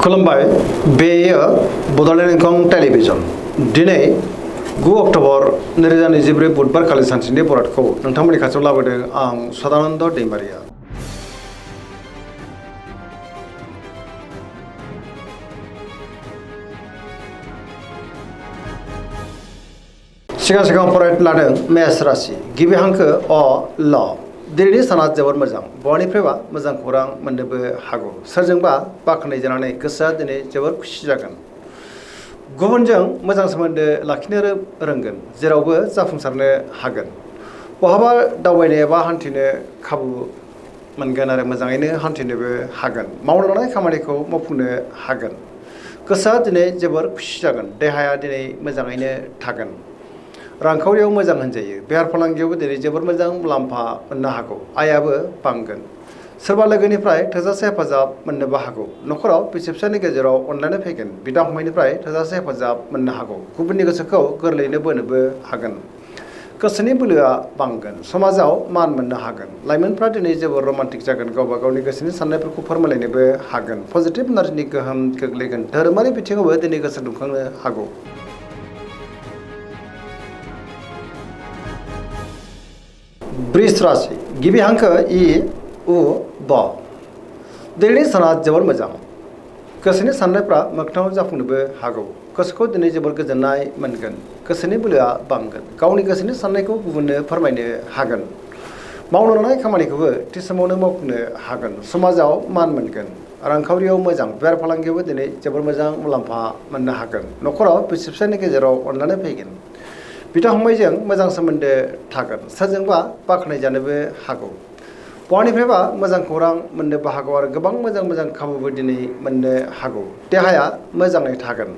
खुलुमबाय बेयो बड'लेण्ड इंखं टेलिभिजन दिनै 9 अक्ट'बर 2024 बुधबार खालि सानसेनि बरादखौ नोंथांमोननि खाथियाव लाबोदों आं सदानन्द दैमारिया। सिगां फरायनो लादों मेष राशि गिबि हांखो अ ल दिनैनि साना जोबोर मोजां बयनिफ्रायबा मोजां खौरां मोननोबो हागौ सोरजोंबा बाख्नाय जानानै गोसोआ दिनै जोबोर खुसि जागोन गुबुनजों मोजां सोमोन्दो लाखिनो रोंगोन जेरावबो जाफुंसारनो हागोन बहाबा दावबायनो एबा हान्थिनो खाबु मोनगोन आरो मोजाङैनो हान्थिनोबो हागोन मावनो लानाय खामानिखौ मावफुंनो हागोन गोसोआ दिनै जोबोर खुसि जागोन देहाया दिनै मोजाङैनो थागोन रांखावरियाव मोजां होनजायो बेफार फालांगियावबो दिनै जोबोर मोजां मुलाम्फा मोननो हागौ आयाबो बांगोन सोरबा लोगोनिफ्राय थोजासे हेफाजाब मोननोबो हागौ न'खराव बिसि फिसायनि गेजेराव अनलायनाय फैगोन बिदा फंबायनिफ्राय थोजासे हेफाजाब मोननो हागौ गुबुननि गोसोखौ गोरलैयैनो बोनोबो हागोन गोसोनि बोलोआ बांगोन समाजाव मान मोननो हागोन लाइमोनफ्रा दिनै जोबोर रमान्टिक जागोन गावबा गावनि गोसोनि साननायफोरखौ फोरमायलायनोबो हागोन पजिटिभ एनार्जिनि गोहोम गोग्लैगोन धोरोमारि बिथिङावबो दिनै गोसो दुंखांनो हागौ वृष राशि गिबि हांखो इ उ ब दिनैनि साना जोबोर मोजां गोसोनि साननायफ्रा मोगथाङाव जाफुंनोबो हागौ गोसोखौ दिनै जोबोर गोजोननाय मोनगोन गोसोनि बोलोआ बांगोन गावनि गोसोनि साननायखौ गुबुननो फोरमायनो हागोन मावनो लानाय खामानिखौबो थि समावनो मावफुंनो हागोन समाजाव मान मोनगोन रांखावरियाव मोजां बेफार फालांगियावबो दिनै जोबोर मोजां मुलाम्फा मोननो हागोन न'खराव बिसि फिसायनि गेजेराव अनलायनाय फैगोन बिदा फंबायजों मोजां सोमोन्दो थागोन सोरजोंबा बाख्नाय जानोबो हागौ बहानिफ्रायबा मोजां खौरां मोननोबो हागौ आरो गोबां मोजां खाबुबो दिनै मोननो हागौ देहाया मोजाङै थागोन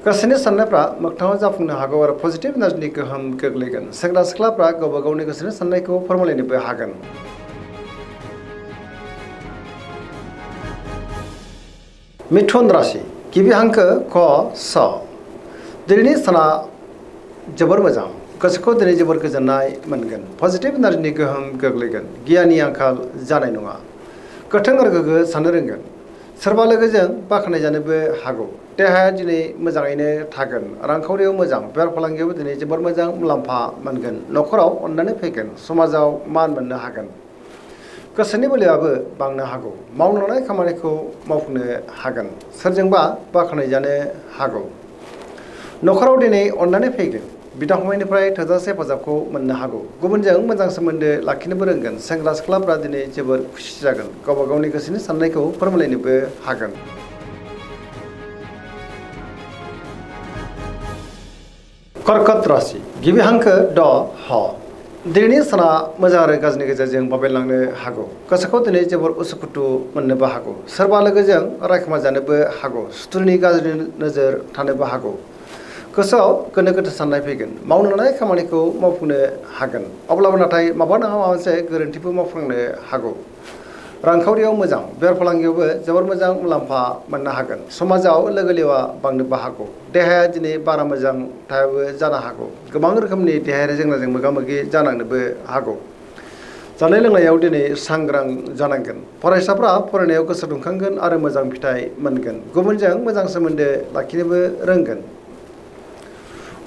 गोसोनि साननायफ्रा मोगथाङाव जाफुंनो हागौ आरो पजिटिभ एनार्जिनि गोहोम गोग्लैगोन सेंग्रा सिख्लाफ्रा गावबा गावनि गोसोनि साननायखौ फोरमायलायनोबो हागोन मिथुन राशि गिबि हांखो क स दिनैनि साना जोबोर मोजां गोसोखौ दिनै जोबोर गोजोननाय मोनगोन पजिटिभ एनार्जिनि गोहोम गोग्लैगोन गियाननि आंखाल जानाय नङा गोथों आरो गोग्गो साननो रोंगोन सोरबा लोगोजों बाख्नाय जानोबो हागौ देहाया दिनै मोजाङैनो थागोन रांखावरियाव मोजां बेफार फालांगियावबो दिनै जोबोर मोजां मुलाम्फा मोनगोन न'खराव अननानै फैगोन समाजाव मान मोननो हागोन गोसोनि बोलोआबो बांनो हागौ मावनो लानाय खामानिखौ मावफुंनो हागोन सोरजोंबा बाख्नाय जानो हागौ न'खराव दिनै अननानै फैगोन बिदा फंबायनिफ्राय थोजासे हेफाजाबखौ मोननो हागौ गुबुनजों मोजां सोमोन्दो लाखिनोबो रोंगोन सेंग्रा सिख्लाफ्रा दिनै जोबोर खुसि जागोन गावबा गावनि गोसोनि साननायखौ फोरमायलायनोबो हागोन कर्कट राशि गिबि हांखो ड ह दिनैनि साना मोजां आरो गाज्रिनि गेजेरजों बाबेनलांनो हागौ गोसोखौ दिनै जोबोर उसुखुथु मोननोबो हागौ सोरबा लोगोजों रायखुमा जानोबो हागौ सुथुरनि गाज्रि नोजोर थानोबो हागौ गोसोआव गोनो गोथो साननाय फैगोन मावनो लानाय खामानिखौ मावफुंनो हागोन अब्लाबो नाथाय माबा नङा माबा मोनसे गोरोन्थिबो मावफ्लांनो हागौ रांखावरियाव मोजां बेफार फालांगियावबो जोबोर मोजां मुलाम्फा मोननो हागोन समाजाव लोगो लेवा बांनोबो हागौ देहाया दिनै बारा मोजां थायाबो जानो हागौ गोबां रोखोमनि देहायारि जेंनाजों मोगा मोगि जानांनोबो हागौ जानाय लोंनायाव दिनै सांग्रां जानांगोन फरायसाफ्रा फरायनायाव गोसो दुंखांगोन आरो मोजां फिथाइ मोनगोन गुबुनजों मोजां सोमोन्दो लाखिनोबो रोंगोन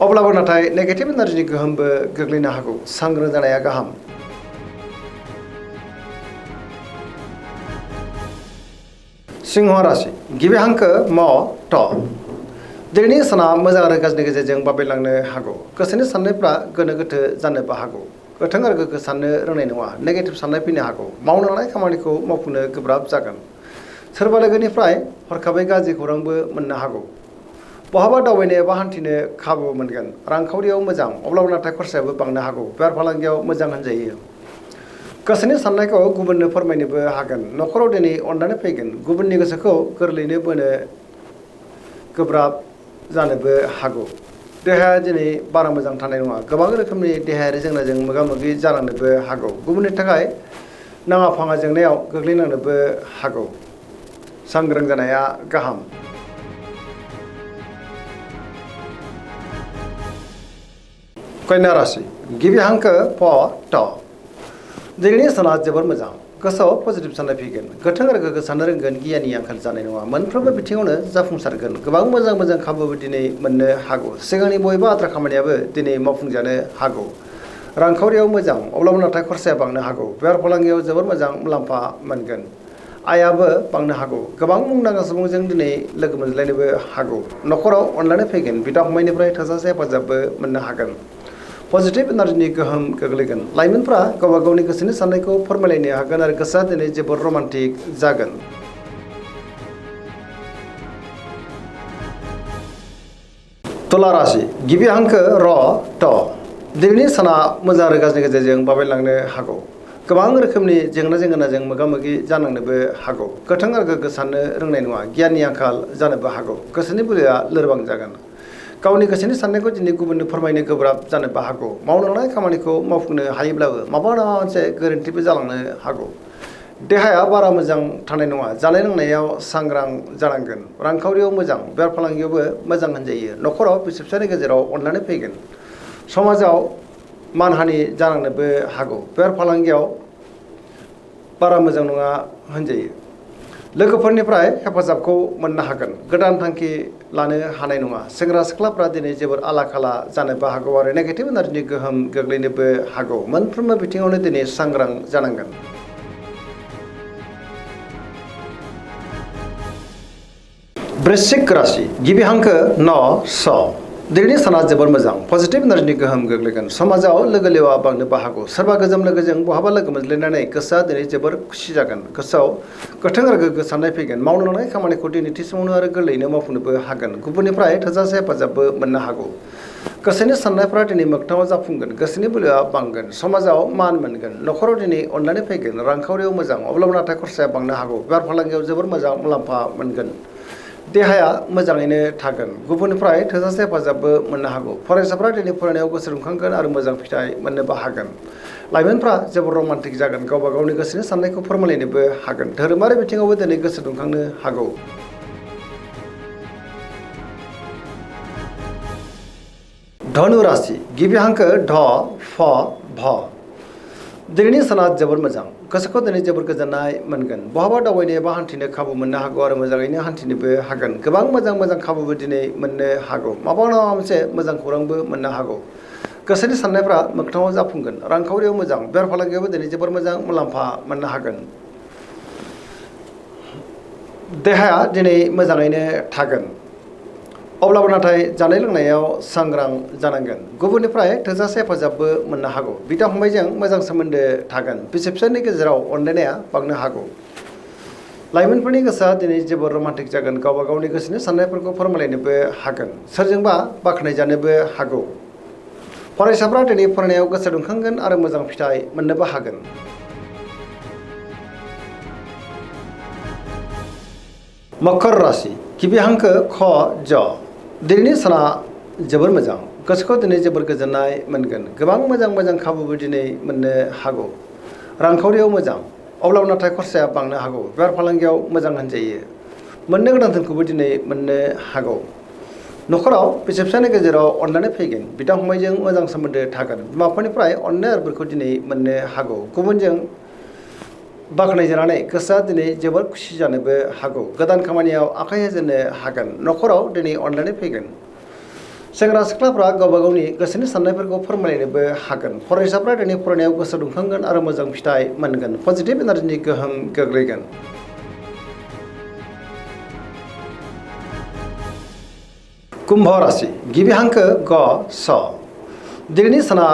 अब्लाबो नाथाय नेगेटिभ एनार्जिनि गोहोमबो गोग्लैनो हागौ सांग्रां जानाया गाहाम सिंह राशि गिबि हांखो म ट दिनैनि साना मोजां आरो गाज्रिनि गेजेरजों बाबेनलांनो हागौ गोसोनि साननायफ्रा गोनो गोथो जानोबो हागौ गोथों आरो गोग्गो साननो रोंनाय नङा नेगेटिभ साननाय फैनो हागौ मावनो लानाय खामानिखौ मावफुंनो गोब्राब जागोन सोरबा लोगोनिफ्राय हरखाबै गाज्रि खौरांबो मोननो हागौ बहाबा दावबायनो एबा हान्थिनो खाबु मोनगोन रांखावरियाव मोजां अब्लाबो नाथाय खरसायाबो बांनो हागौ बेफार फालांगियाव मोजां होनजायो गोसोनि साननायखौ गुबुननो फोरमायनोबो हागोन न'खराव दिनै अननानै फैगोन गुबुननि गोसोखौ गोरलैयैनो बोनो गोब्राब जानोबो हागौ देहाया दिनै बारा मोजां थानाय नङा गोबां रोखोमनि देहायारि जेंनाजों मोगा मोगि जानांनोबो हागौ गुबुननि थाखाय नाङा फाङा जेंनायाव गोग्लैनांनोबो हागौ सांग्रां जानाया गाहाम कन्या राशि गिबि हांखो प ट दिनैनि साना जोबोर मोजां गोसोआव पजिटिभ साननाय फैगोन गोथों आरो गोग्गो साननो रोंगोन गियाननि आंखाल जानाय नङा मोनफ्रोमबो बिथिङावनो जाफुंसारगोन गोबां मोजां मोजां खाबुबो दिनै मोननो हागौ सिगांनि बयबो आद्रा खामानियाबो दिनै मावफुंजानो हागौ रांखावरियाव मोजां अब्लाबो नाथाय खरसाया बांनो हागौ बेफार फालांगियाव जोबोर मोजां मुलाम्फा मोनगोन आयाबो बांनो हागौ गोबां मुंदांखा सुबुंजों दिनै लोगो मोनज्लायनोबो हागौ न'खराव अनलायनाय फैगोन बिदा फंबायनिफ्राय थोजासे हेफाजाबबो मोननो हागोन पजिटिभ एनार्जिनि गोहोम गोग्लैगोन लाइमोनफ्रा गावबा गावनि गोसोनि साननायखौ फोरमायलायनो हागोन आरो गोसोआ दिनै जोबोर रमान्टिक जागोन तुला राशि गिबि हांखो र ट दिनैनि साना मोजां आरो गाज्रिनि गेजेरजों बाबेनलांनो हागौ गोबां रोखोमनि जेंना जेंगोनाजों मोगा मोगि जानांनोबो हागौ गोथों आरो गोग्गो साननो रोंनाय नङा गियाननि आंखाल जानोबो हागौ गोसोनि बोलोआ लोरबां जागोन गावनि गोसोनि साननायखौ दिनै गुबुननो फोरमायनो गोब्राब जानोबो हागौ मावनो लानाय खामानिखौ मावफुंनो हायोब्लाबो माबा नङा मोनसे गोरोन्थिबो जालांनो हागौ देहाया बारा मोजां थानाय नङा जानाय लोंनायाव सांग्रां जानांगोन रांखावरियाव मोजां बेफार फालांगियावबो मोजां होनजायो न'खराव बिसि फिसायनि गेजेराव अनलायनाय फैगोन समाजाव मानहानि जानांनोबो हागौ बेफार फालांगियाव बारा मोजां नङा होनजायो लोगोफोरनिफ्राय हेफाजाबखौ मोननो हागोन गोदान थांखि लानो हानाय नङा सेंग्रा सिख्लाफ्रा दिनै जोबोर आला खाला जानोबो हागौ आरो नेगेटिभ एनार्जिनि गोहोम गोग्लैनोबो हागौ मोनफ्रोमबो बिथिङावनो दिनै सांग्रां जानांगोन वृश्चिक राशि गिबि हांखो न स दिनैनि साना जोबोर मोजां पजिटिभ एनार्जिनि गोहोम गोग्लैगोन समाजाव लोगो लेवा बांनोबो हागौ सोरबा गोजाम लोगोजों बहाबा लोगो मोनज्लायनानै गोसोआ दिनै जोबोर खुसि जागोन गोसोआव गोथों आरो गोग्गो साननाय फैगोन मावनो लानाय खामानिखौ दिनै थि समावनो आरो गोरलैयैनो मावफुंनोबो हागोन गुबुननिफ्राय थोजासे हेफाजाबबो मोननो हागौ गोसोनि साननायफ्रा दिनै मोगथाङाव जाफुंगोन गोसोनि बोलोआ बांगोन समाजाव मान मोनगोन न'खराव दिनै अनलायनाय फैगोन रांखावरियाव मोजां अब्लाबो नाथाय खरसाया बांनो हागौ बेफार फालांगियाव जोबोर मोजां मुलाम्फा मोनगोन देहाया मोजाङैनो थागोन गुबुननिफ्राय थोजासे हेफाजाबबो मोननो हागौ फरायसाफ्रा दिनै फरायनायाव गोसो दुंखांगोन आरो मोजां फिथाइ मोननोबो हागोन लाइमोनफ्रा जोबोर रमान्टिक जागोन गावबा गावनि गोसोनि साननायखौ फोरमायलायनोबो हागोन धोरोमारि बिथिङावबो दिनै गोसो दुंखांनो हागौ धनु राशि गिबि हांखो ढ फ भ दिनैनि साना जोबोर मोजां गोसोखौ दिनै जोबोर गोजोननाय मोनगोन बहाबा दावबायनो एबा हान्थिनो खाबु मोननो हागौ आरो मोजाङैनो हान्थिनोबो हागोन गोबां मोजां मोजां खाबुबो दिनै मोननो हागौ माबा नङा मोनसे मोजां खौरांबो मोननो हागौ गोसोनि साननायफ्रा मोगथाङाव जाफुंगोन रांखावरियाव मोजां बेफार फालांगियावबो दिनै जोबोर मोजां मुलाम्फा मोननो हागोन देहाया दिनै मोजाङैनो थागोन अब्लाबो नाथाय जानाय लोंनायाव सांग्रां जानांगोन गुबुननिफ्राय थोजासे हेफाजाबबो मोननो हागौ बिदा फंबायजों मोजां सोमोन्दो थागोन बिसि फिसायनि गेजेराव अनलायनाया बांनो हागौ लाइमोनफोरनि गोसोआ दिनै जोबोर रमान्टिक जागोन गावबा गावनि गोसोनि साननायफोरखौ फोरमायलायनोबो हागोन सोरजोंबा बाख्नायजानोबो हागौ फरायसाफ्रा दिनै फरायनायाव गोसो दुंखांगोन आरो मोजां फिथाइ मोननोबो हागोन मकर राशि गिबि हांखो ख ज दिनैनि साना जोबोर मोजां गोसोखौ दिनै जोबोर गोजोननाय मोनगोन गोबां मोजां मोजां खाबुबो दिनै मोननो हागौ रांखावरियाव मोजां अब्लाबो नाथाय खरसाया बांनो हागौ बेफार फालांगियाव मोजां होनजायो मोननो गोनां धोनखौबो दिनै मोननो हागौ न'खराव बिसि फिसायनि गेजेराव अनलायनाय फैगोन बिदा फंबायजों मोजां सोमोन्दो थागोन बिमा बिफानिफ्राय अननाय आरो बोरखौ दिनै मोननो हागौ गुबुनजों बाख्नायजानानै गोसोआ दिनै जोबोर खुसि जानोबो हागौ गोदान खामानियाव आखाइ होजेननो हागोन न'खराव दिनै अनलायनाय फैगोन सेंग्रा सिख्लाफ्रा गावबा गावनि गोसोनि साननायफोरखौ फोरमायलायनोबो हागोन फरायसाफ्रा दिनै फरायनायाव गोसो दुंखांगोन आरो मोजां फिथाइ मोनगोन पजिटिभ एनार्जिनि गोहोम गोग्लैगोन कुम्भ राशि गिबि हांखो ग स दिनैनि साना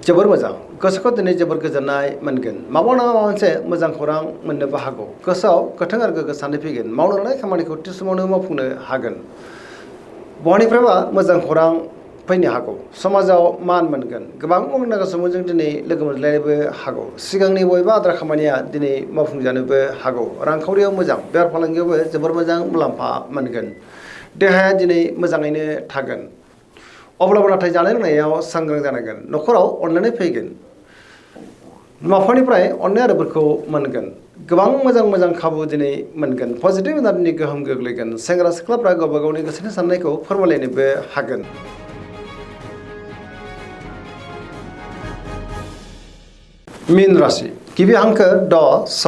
जोबोर मोजां गोसोखौ दिनै जोबोर गोजोननाय मोनगोन माबा नङा माबा मोनसे मोजां खौरां मोननोबो हागौ गोसोआव गोथों आरो गोग्गो साननाय फैगोन मावनो लानाय खामानिखौ थि समावनो मावफुंनो हागोन बहानिफ्रायबा मोजां खौरां फैनो हागौ समाजाव मान मोनगोन गोबां मुंदांखा सुबुंजों दिनै लोगो मोनज्लायनोबो हागौ सिगांनि बयबो आद्रा खामानिया दिनै मावफुंजानोबो हागौ रांखावरियाव मोजां बेफार फालांगियावबो जोबोर मोजां मुलाम्फा मोनगोन देहाया दिनै मोजाङैनो थागोन अब्लाबो नाथाय जानाय लोंनायाव सांग्रां जानांगोन न'खराव अनलायनाय फैगोन बिमा बिफानिफ्राय अननाय आरो बोरखौ मोनगोन गोबां मोजां मोजां खाबु दिनै मोनगोन पजिटिभ एनार्जिनि गोहोम गोग्लैगोन सेंग्रा सिख्लाफ्रा गावबा गावनि गोसोनि साननायखौ फोरमायलायनोबो हागोन मीन राशि गिबि हांखो ड स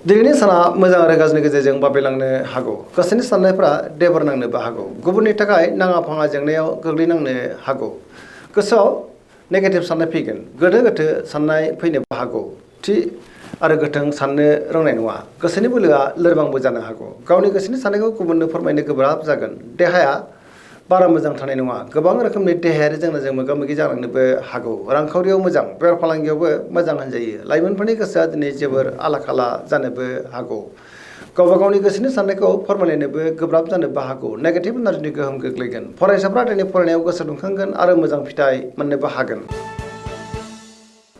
दिनैनि साना मोजां आरो गाज्रिनि गेजेरजों बाबेलांनो हागौ गोसोनि साननायफ्रा देबर नांनोबो हागौ गुबुननि थाखाय नाङा फाङा जेंनायाव गोग्लैनांनो हागौ गोसोआव नेगेटिभ साननाय फैगोन गोनो गोथो साननाय फैनोबो हागौ थि आरो गोथों साननो रोंनाय नङा गोसोनि बोलोआ लोरबांबो जानो हागौ गावनि गोसोनि साननायखौ गुबुननो फोरमायनो गोब्राब जागोन देहाया बारा मोजां थानाय नङा गोबां रोखोमनि देहायारि जेंनाजों मोगा मोगि जालांनोबो हागौ रांखावरियाव मोजां बेफार फालांगियावबो मोजां होनजायो लाइमोनफोरनि गोसोआ दिनै जोबोर आला खाला जानोबो हागौ गावबा गावनि गोसोनि साननायखौ फोरमायलायनोबो गोब्राब जानोबो हागौ नेगेटिभ एनार्जिनि गोहोम गोग्लैगोन फरायसाफ्रा दिनै फरायनायाव गोसो दुंखांगोन आरो मोजां फिथाइ मोननोबो हागोन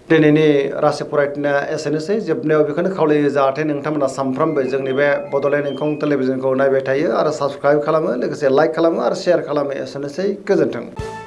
दिनैनि राशि फरायथिनाया एसेनोसै जोबनायाव बेखौनो खावलायो जाहाथे नोंथांमोना सानफ्रोमबो जोंनि बे बड'लेण्ड इंखं टेलिभिजनखौ नायबाय थायो आरो साबस्क्राइब खालामो लोगोसे लाइक खालामो आरो शेयार खालामो एसेनोसै गोजोन्थों